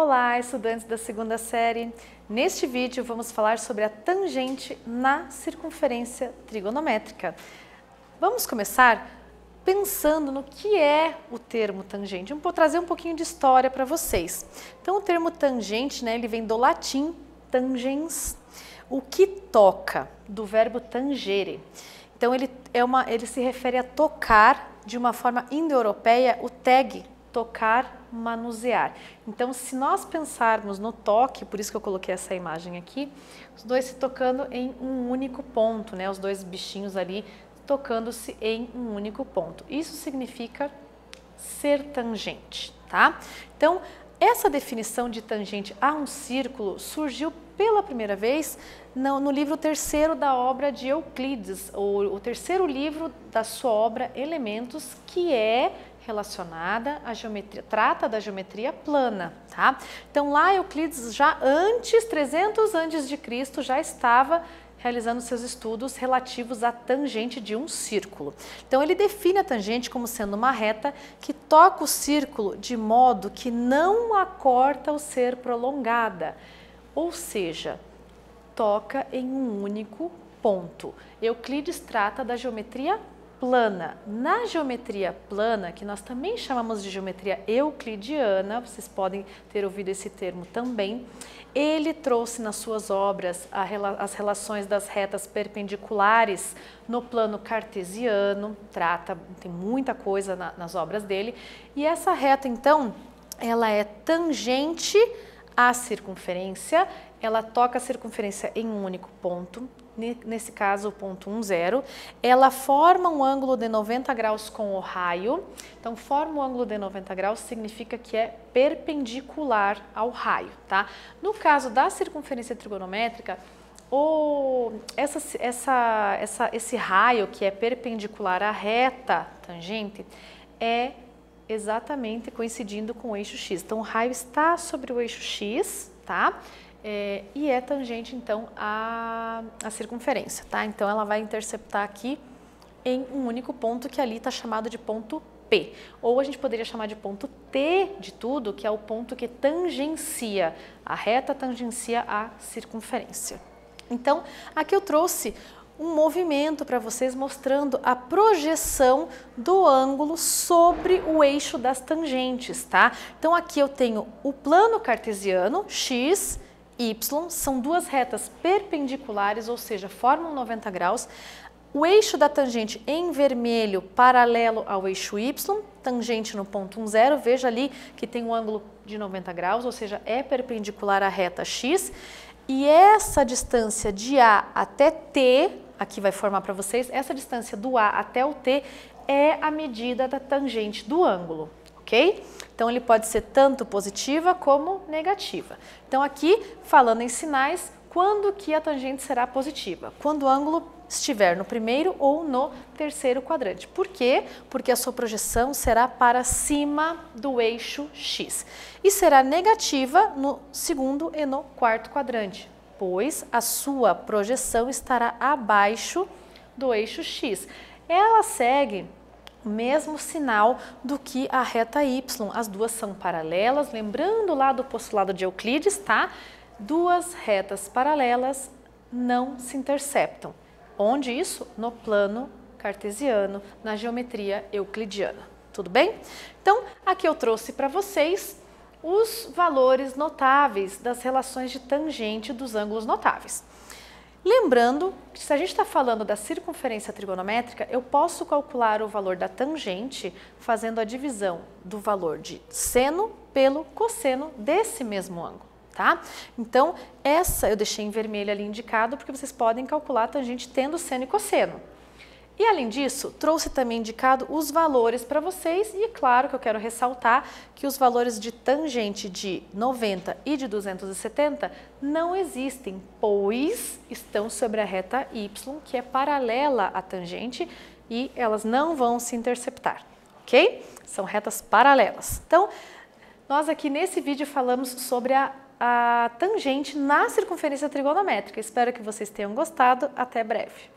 Olá, estudantes da segunda série! Neste vídeo vamos falar sobre a tangente na circunferência trigonométrica. Vamos começar pensando no que é o termo tangente. Vou trazer um pouquinho de história para vocês. Então o termo tangente, ele vem do latim tangens, o que toca, do verbo tangere. Então ele se refere a tocar de uma forma indo-europeia, o tag, tocar, manusear. Então, se nós pensarmos no toque, por isso que eu coloquei essa imagem aqui, os dois se tocando em um único ponto, os dois bichinhos ali tocando-se em um único ponto. Isso significa ser tangente, tá? Então, essa definição de tangente a um círculo surgiu pela primeira vez no livro terceiro da obra de Euclides, o terceiro livro da sua obra Elementos, que é relacionada à geometria, trata da geometria plana, tá? Então lá Euclides já antes, 300 antes de Cristo, já estava realizando seus estudos relativos à tangente de um círculo. Então ele define a tangente como sendo uma reta que toca o círculo de modo que não a corta ao ser prolongada, ou seja, toca em um único ponto. Euclides trata da geometria plana. Na geometria plana, que nós também chamamos de geometria euclidiana, vocês podem ter ouvido esse termo também, ele trouxe nas suas obras as relações das retas perpendiculares no plano cartesiano, tem muita coisa nas obras dele, e essa reta então, ela é tangente à circunferência, ela toca a circunferência em um único ponto, nesse caso o ponto 1, 0, ela forma um ângulo de 90 graus com o raio. Então, forma um ângulo de 90 graus significa que é perpendicular ao raio, tá? No caso da circunferência trigonométrica, esse raio que é perpendicular à reta tangente é exatamente coincidindo com o eixo x. Então, o raio está sobre o eixo x, tá? E é tangente, então, à circunferência, tá? Então, ela vai interceptar aqui em um único ponto, que ali está chamado de ponto P. Ou a gente poderia chamar de ponto T de tudo, que é o ponto que tangencia, a reta tangencia a circunferência. Então, aqui eu trouxe um movimento para vocês mostrando a projeção do ângulo sobre o eixo das tangentes, tá? Então, aqui eu tenho o plano cartesiano, x, y, são duas retas perpendiculares, ou seja, formam 90 graus. O eixo da tangente em vermelho paralelo ao eixo y, tangente no ponto 1, 0, veja ali que tem um ângulo de 90 graus, ou seja, é perpendicular à reta x. E essa distância de A até T, aqui vai formar para vocês, essa distância do A até o T é a medida da tangente do ângulo, ok? Então, ele pode ser tanto positiva como negativa. Então, aqui, falando em sinais, quando que a tangente será positiva? Quando o ângulo estiver no primeiro ou no terceiro quadrante. Por quê? Porque a sua projeção será para cima do eixo x. E será negativa no segundo e no quarto quadrante, pois a sua projeção estará abaixo do eixo x. Ela segue o mesmo sinal do que a reta y, as duas são paralelas, lembrando lá do postulado de Euclides, tá? Duas retas paralelas não se interceptam. Onde isso? No plano cartesiano, na geometria euclidiana. Tudo bem? Então, aqui eu trouxe para vocês os valores notáveis das relações de tangente dos ângulos notáveis. Lembrando que se a gente está falando da circunferência trigonométrica, eu posso calcular o valor da tangente fazendo a divisão do valor de seno pelo cosseno desse mesmo ângulo, tá? Então, essa eu deixei em vermelho ali indicado porque vocês podem calcular a tangente tendo seno e cosseno. E além disso, trouxe também indicado os valores para vocês e claro que eu quero ressaltar que os valores de tangente de 90 e de 270 não existem, pois estão sobre a reta y, que é paralela à tangente e elas não vão se interceptar, ok? São retas paralelas. Então, nós aqui nesse vídeo falamos sobre a tangente na circunferência trigonométrica. Espero que vocês tenham gostado. Até breve!